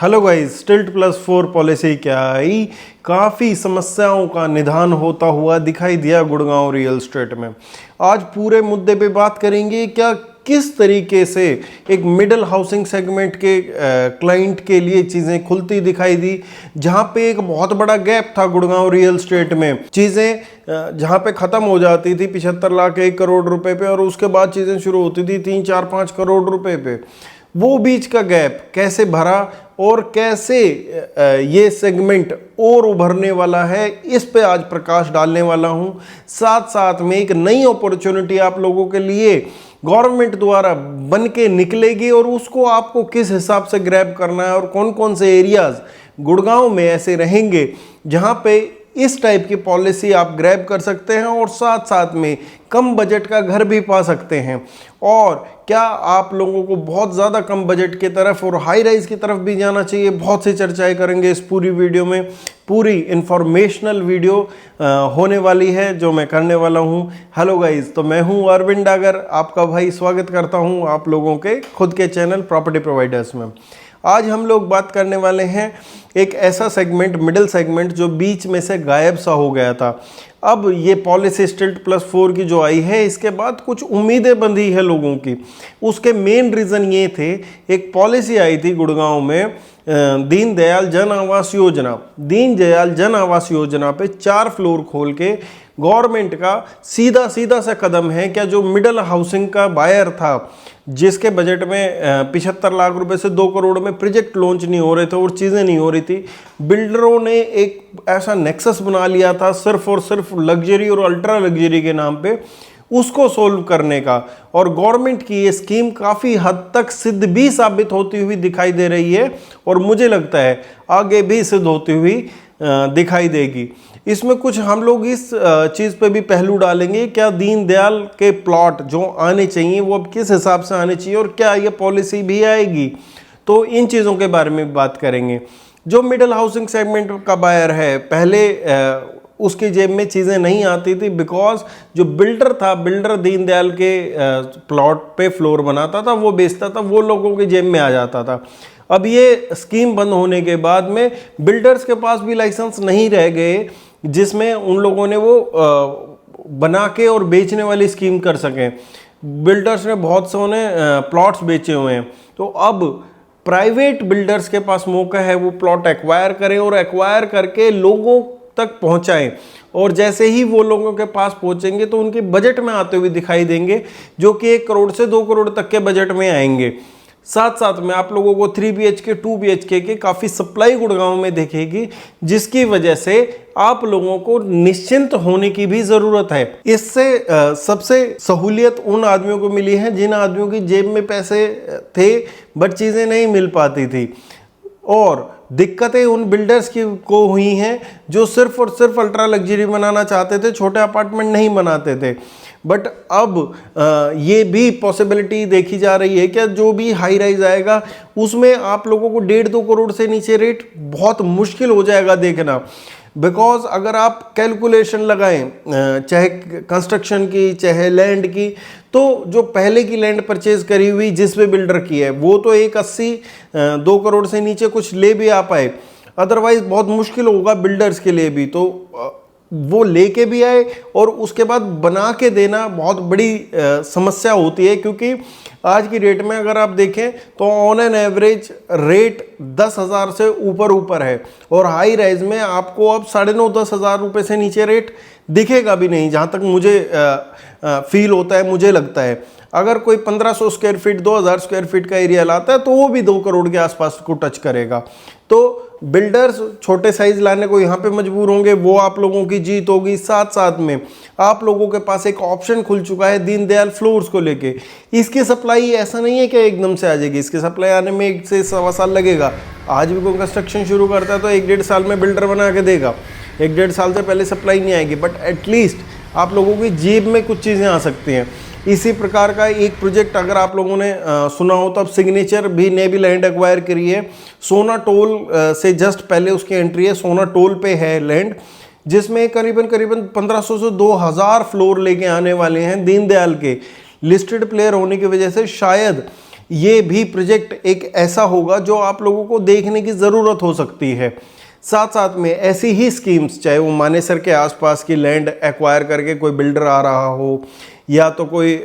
Hello guys, STILT+4 policy क्या आई? काफ़ी समस्याओं का निदान होता हुआ दिखाई दिया गुड़गांव रियल एस्टेट में। आज पूरे मुद्दे पे बात करेंगे क्या किस तरीके से एक मिडिल हाउसिंग सेगमेंट के क्लाइंट के लिए चीज़ें खुलती दिखाई दी, जहाँ पे एक बहुत बड़ा गैप था गुड़गांव रियल एस्टेट में। चीज़ें जहाँ पे ख़त्म हो जाती थी 75 लाख 1 करोड़ रुपए पे, और उसके बाद चीज़ें शुरू होती थी 3, 4, 5 करोड़ रुपए पे। वो बीच का गैप कैसे भरा और कैसे ये सेगमेंट और उभरने वाला है, इस पे आज प्रकाश डालने वाला हूँ। साथ साथ में एक नई अपॉर्चुनिटी आप लोगों के लिए गवर्नमेंट द्वारा बन के निकलेगी और उसको आपको किस हिसाब से ग्रैब करना है और कौन कौन से एरियाज गुड़गांव में ऐसे रहेंगे जहाँ पे इस टाइप की पॉलिसी आप ग्रैब कर सकते हैं और साथ साथ में कम बजट का घर भी पा सकते हैं। और क्या आप लोगों को बहुत ज़्यादा कम बजट की तरफ और हाई राइज की तरफ भी जाना चाहिए, बहुत सी चर्चाएं करेंगे इस पूरी वीडियो में। पूरी इंफॉर्मेशनल वीडियो होने वाली है जो मैं करने वाला हूं। हेलो गाइज, तो मैं हूं अरविंद डागर, आपका भाई। स्वागत करता हूं आप लोगों के खुद के चैनल प्रॉपर्टी प्रोवाइडर्स में। आज हम लोग बात करने वाले हैं एक ऐसा सेगमेंट, मिडिल सेगमेंट, जो बीच में से गायब सा हो गया था। अब ये पॉलिसी STILT+4 की जो आई है, इसके बाद कुछ उम्मीदें बंधी है लोगों की। उसके मेन रीज़न ये थे, एक पॉलिसी आई थी गुड़गांव में, दीनदयाल जन आवास योजना। दीनदयाल जन आवास योजना पे 4 फ्लोर खोल के गवर्नमेंट का सीधा सा कदम है क्या, जो मिडिल हाउसिंग का बायर था, जिसके बजट में 75 लाख रुपए से 2 करोड़ में प्रोजेक्ट लॉन्च नहीं हो रहे थे और चीज़ें नहीं हो रही थी, बिल्डरों ने एक ऐसा नेक्सस बना लिया था सिर्फ और सिर्फ लग्जरी और अल्ट्रा लग्जरी के नाम पे, उसको सोल्व करने का। और गवर्नमेंट की ये स्कीम काफ़ी हद तक सिद्ध भी साबित होती हुई दिखाई दे रही है और मुझे लगता है आगे भी सिद्ध होती हुई दिखाई देगी। इसमें कुछ हम लोग इस चीज़ पे भी पहलू डालेंगे, क्या दीनदयाल के प्लॉट जो आने चाहिए वो अब किस हिसाब से आने चाहिए और क्या ये पॉलिसी भी आएगी। तो इन चीज़ों के बारे में बात करेंगे। जो मिडिल हाउसिंग सेगमेंट का बायर है, पहले उसकी जेब में चीज़ें नहीं आती थी, बिकॉज जो बिल्डर था, बिल्डर दीनदयाल के प्लॉट पे फ्लोर बनाता था, वो बेचता था, वो लोगों की जेब में आ जाता था। अब ये स्कीम बंद होने के बाद में बिल्डर्स के पास भी लाइसेंस नहीं रह गए जिसमें उन लोगों ने वो बना के और बेचने वाली स्कीम कर सकें। बिल्डर्स ने बहुत से प्लॉट्स बेचे हुए हैं, तो अब प्राइवेट बिल्डर्स के पास मौका है वो प्लॉट एक्वायर करें और एक्वायर करके लोगों तक पहुंचाएं। और जैसे ही वो लोगों के पास पहुंचेंगे तो उनके बजट में आते हुए दिखाई देंगे, जो कि 1 करोड़ से 2 करोड़ तक के बजट में आएंगे। साथ साथ में आप लोगों को 3 BHK 2 BHK की काफ़ी सप्लाई गुड़गांव में दिखेगी, जिसकी वजह से आप लोगों को निश्चिंत होने की भी ज़रूरत है। इससे सबसे सहूलियत उन आदमियों को मिली है जिन आदमियों की जेब में पैसे थे बट चीज़ें नहीं मिल पाती थी, और दिक्कतें उन बिल्डर्स की को हुई हैं जो सिर्फ और सिर्फ अल्ट्रा लग्जरी बनाना चाहते थे, छोटे अपार्टमेंट नहीं बनाते थे। बट अब ये भी पॉसिबिलिटी देखी जा रही है कि जो भी हाई राइज आएगा उसमें आप लोगों को 1.5-2 करोड़ से नीचे रेट बहुत मुश्किल हो जाएगा देखना। बिकॉज अगर आप कैलकुलेशन लगाएं, चाहे कंस्ट्रक्शन की चाहे लैंड की, तो जो पहले की लैंड परचेज करी हुई जिस पे बिल्डर की है, वो तो 1.80 2 करोड़ से नीचे कुछ ले भी आ पाए, अदरवाइज बहुत मुश्किल होगा बिल्डर्स के लिए भी। तो वो लेके भी आए और उसके बाद बना के देना बहुत बड़ी समस्या होती है, क्योंकि आज की डेट में अगर आप देखें तो ऑन एन एवरेज रेट 10,000 से ऊपर है, और हाई राइज में आपको अब 9,500-10 हज़ार रुपये से नीचे रेट दिखेगा भी नहीं, जहाँ तक मुझे फील होता है, मुझे लगता है। अगर कोई 1500 स्क्वायर फीट 2000 स्क्वायर फीट का एरिया लाता है तो वो भी 2 करोड़ के आसपास को टच करेगा। तो बिल्डर्स छोटे साइज लाने को यहाँ पे मजबूर होंगे, वो आप लोगों की जीत होगी। साथ साथ में आप लोगों के पास एक ऑप्शन खुल चुका है दीनदयाल फ्लोर्स को लेके। इसकी सप्लाई ऐसा नहीं है कि एकदम से आ जाएगी, इसकी सप्लाई आने में 1 से 1.25 साल लगेगा। आज भी कोई कंस्ट्रक्शन शुरू करता है तो 1-1.5 साल में बिल्डर बना के देगा, 1-1.5 साल से पहले सप्लाई नहीं आएगी, बट एटलीस्ट आप लोगों की जेब में कुछ चीज़ें आ सकती हैं। इसी प्रकार का एक प्रोजेक्ट अगर आप लोगों ने सुना हो तो अब सिग्नेचर भी ने भी लैंड एक्वायर करी है। सोना टोल से जस्ट पहले उसकी एंट्री है, सोना टोल पे है लैंड, जिसमें करीबन 1500 से 2000 फ्लोर लेके आने वाले हैं। दीनदयाल के लिस्टेड प्लेयर होने की वजह से शायद ये भी प्रोजेक्ट एक ऐसा होगा जो आप लोगों को देखने की ज़रूरत हो सकती है। साथ साथ में ऐसी ही स्कीम्स, चाहे वो मानेसर के आसपास की लैंड एक्वायर करके कोई बिल्डर आ रहा हो, या तो कोई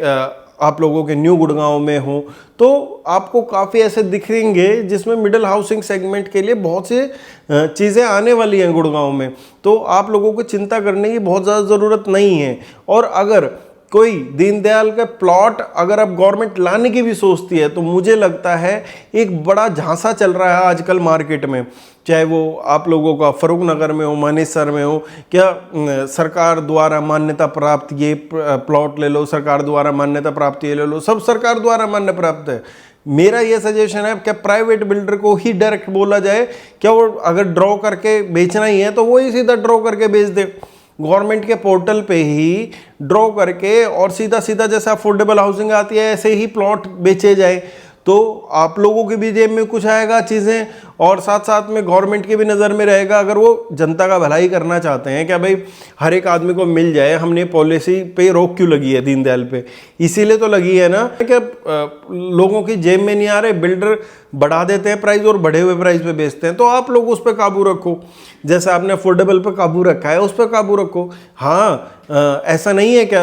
आप लोगों के न्यू गुड़गांव में हो, तो आपको काफ़ी ऐसे दिखेंगे जिसमें मिडिल हाउसिंग सेगमेंट के लिए बहुत से चीज़ें आने वाली हैं गुड़गांव में। तो आप लोगों को चिंता करने की बहुत ज़्यादा ज़रूरत नहीं है। और अगर कोई दीनदयाल का प्लॉट अगर अब गवर्नमेंट लाने की भी सोचती है, तो मुझे लगता है एक बड़ा झांसा चल रहा है आजकल मार्केट में, चाहे वो आप लोगों का फरूख नगर में हो, मानेसर में हो, क्या सरकार द्वारा मान्यता प्राप्त ये प्लॉट ले लो, सरकार द्वारा मान्यता प्राप्त ये ले लो, सब सरकार द्वारा मान्य प्राप्त है। मेरा ये सजेशन है, क्या प्राइवेट बिल्डर को ही डायरेक्ट बोला जाए, क्या वो अगर ड्रॉ करके बेचना ही है तो वो ही सीधा ड्रॉ करके बेच दे, गवर्नमेंट के पोर्टल पे ही ड्रॉ करके, और सीधा सीधा जैसे अफोर्डेबल हाउसिंग आती है ऐसे ही प्लॉट बेचे जाए, तो आप लोगों के भी जेब में कुछ आएगा चीज़ें, और साथ साथ में गवर्नमेंट की भी नज़र में रहेगा। अगर वो जनता का भलाई करना चाहते हैं, क्या भाई हर एक आदमी को मिल जाए, हमने पॉलिसी पे रोक क्यों लगी है दीनदयाल पे, इसीलिए तो लगी है ना, क्या लोगों की जेब में नहीं आ रहे, बिल्डर बढ़ा देते हैं प्राइस और बढ़े हुए प्राइस पे बेचते हैं। तो आप लोग उस पर काबू रखो, जैसे आपने अफोर्डेबल पे काबू रखा है उस पर काबू रखो। हाँ, ऐसा नहीं है क्या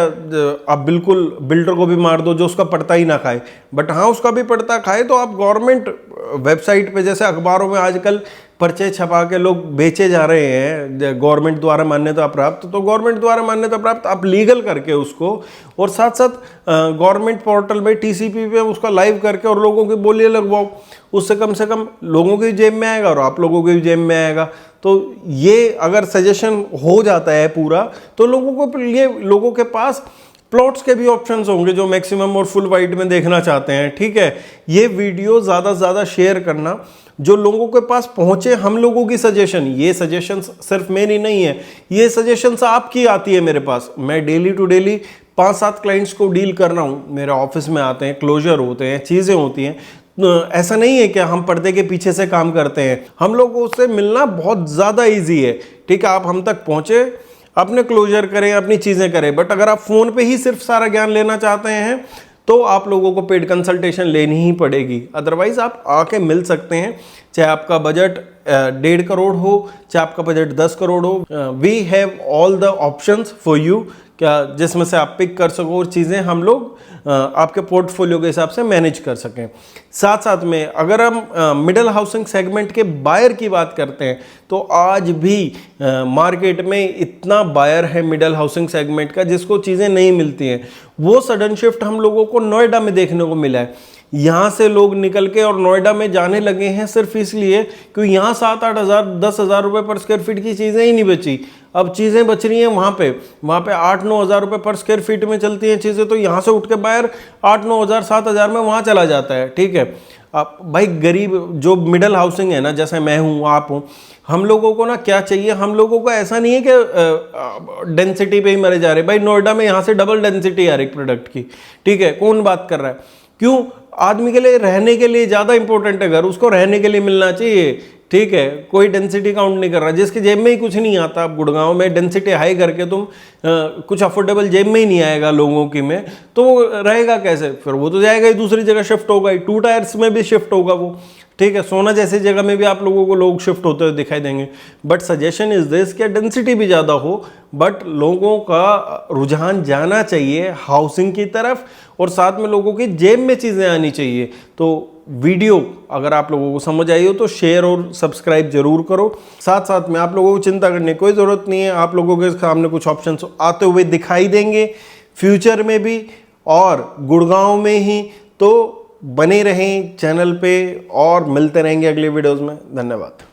आप बिल्कुल बिल्डर को भी मार दो जो उसका पड़ता ही ना खाए, बट हाँ उसका भी पड़ता खाए तो आप गवर्नमेंट वेबसाइट पे, जैसे अखबारों में आजकल पर्चे छपा के लोग बेचे जा रहे हैं गवर्नमेंट द्वारा मान्यता प्राप्त, तो गवर्नमेंट द्वारा मान्यता प्राप्त आप लीगल करके उसको, और साथ साथ गवर्नमेंट पोर्टल में टीसीपी पे उसका लाइव करके और लोगों की बोलियां लगवाओ, उससे कम से कम लोगों की जेब में आएगा और आप लोगों की जेब में आएगा। तो ये अगर सजेशन हो जाता है पूरा, तो लोगों के पास प्लॉट्स के भी ऑप्शंस होंगे जो मैक्सिमम और फुल वाइड में देखना चाहते हैं। ठीक है, ये वीडियो ज़्यादा से ज़्यादा शेयर करना जो लोगों के पास पहुंचे। हम लोगों की सजेशन, ये सजेशंस सिर्फ मेरी नहीं है, ये सजेशंस आपकी आती है मेरे पास। मैं डेली टू डेली 5-7 क्लाइंट्स को डील कर रहा हूँ, मेरे ऑफिस में आते हैं, क्लोजर होते हैं, चीज़ें होती हैं। ऐसा नहीं है कि हम पर्दे के पीछे से काम करते हैं, हम लोगों से मिलना बहुत ज़्यादा ईजी है। ठीक है, आप हम तक पहुँचे, अपने क्लोजर करें, अपनी चीज़ें करें। बट अगर आप फ़ोन पे ही सिर्फ सारा ज्ञान लेना चाहते हैं तो आप लोगों को पेड कंसल्टेशन लेनी ही पड़ेगी, अदरवाइज आप आके मिल सकते हैं। चाहे आपका बजट 1.5 करोड़ हो, चाहे आपका बजट 10 करोड़ हो, we have all the options for you, क्या जिसमें से आप पिक कर सको और चीज़ें हम लोग आपके पोर्टफोलियो के हिसाब से मैनेज कर सकें। साथ साथ में अगर हम मिडिल हाउसिंग सेगमेंट के बायर की बात करते हैं, तो आज भी मार्केट में इतना बायर है मिडिल हाउसिंग सेगमेंट का जिसको चीज़ें नहीं मिलती हैं। वो सडन शिफ्ट हम लोगों को नोएडा में देखने को मिला है। यहाँ से लोग निकल के और नोएडा में जाने लगे हैं सिर्फ इसलिए क्योंकि यहाँ 7-8 हज़ार 10 हज़ार रुपये पर स्क्वायर फीट की चीज़ें ही नहीं बची। अब चीज़ें बच रही हैं वहाँ पे 8-9 हज़ार रुपये पर स्क्वायर फीट में चलती हैं चीज़ें, तो यहाँ से उठ के बाहर 8-9 हज़ार 7 हज़ार में वहाँ चला जाता है। ठीक है, आप भाई गरीब जो मिडिल हाउसिंग है ना, जैसे मैं हूँ, आप हूँ, हम लोगों को ना क्या चाहिए, हम लोगों को ऐसा नहीं है कि डेंसिटी पे ही मरे जा रहे। भाई नोएडा में यहाँ से डबल डेंसिटी है एक प्रोडक्ट की। ठीक है, कौन बात कर रहा है? क्यों? आदमी के लिए रहने के लिए ज़्यादा इंपॉर्टेंट है घर, उसको रहने के लिए मिलना चाहिए। ठीक है, कोई डेंसिटी काउंट नहीं कर रहा। जिसके जेब में ही कुछ नहीं आता, अब गुड़गांव में डेंसिटी हाई करके तुम कुछ अफोर्डेबल जेब में ही नहीं आएगा लोगों की में, तो वो रहेगा कैसे? फिर वो तो जाएगा ही दूसरी जगह शिफ्ट होगा ही, 2 टायर्स में भी शिफ्ट होगा वो। ठीक है, सोना जैसी जगह में भी आप लोगों को लोग शिफ्ट होते हुए दिखाई देंगे। बट सजेशन इज दिस कि डेंसिटी भी ज़्यादा हो, बट लोगों का रुझान जाना चाहिए हाउसिंग की तरफ, और साथ में लोगों की जेब में चीज़ें आनी चाहिए। तो वीडियो अगर आप लोगों को समझ आई हो तो शेयर और सब्सक्राइब जरूर करो। साथ साथ में आप लोगों को चिंता करने की कोई ज़रूरत नहीं है, आप लोगों के सामने कुछ ऑप्शंस आते हुए दिखाई देंगे फ्यूचर में भी और गुड़गांव में ही। तो बने रहें चैनल पे और मिलते रहेंगे अगले वीडियोज़ में। धन्यवाद।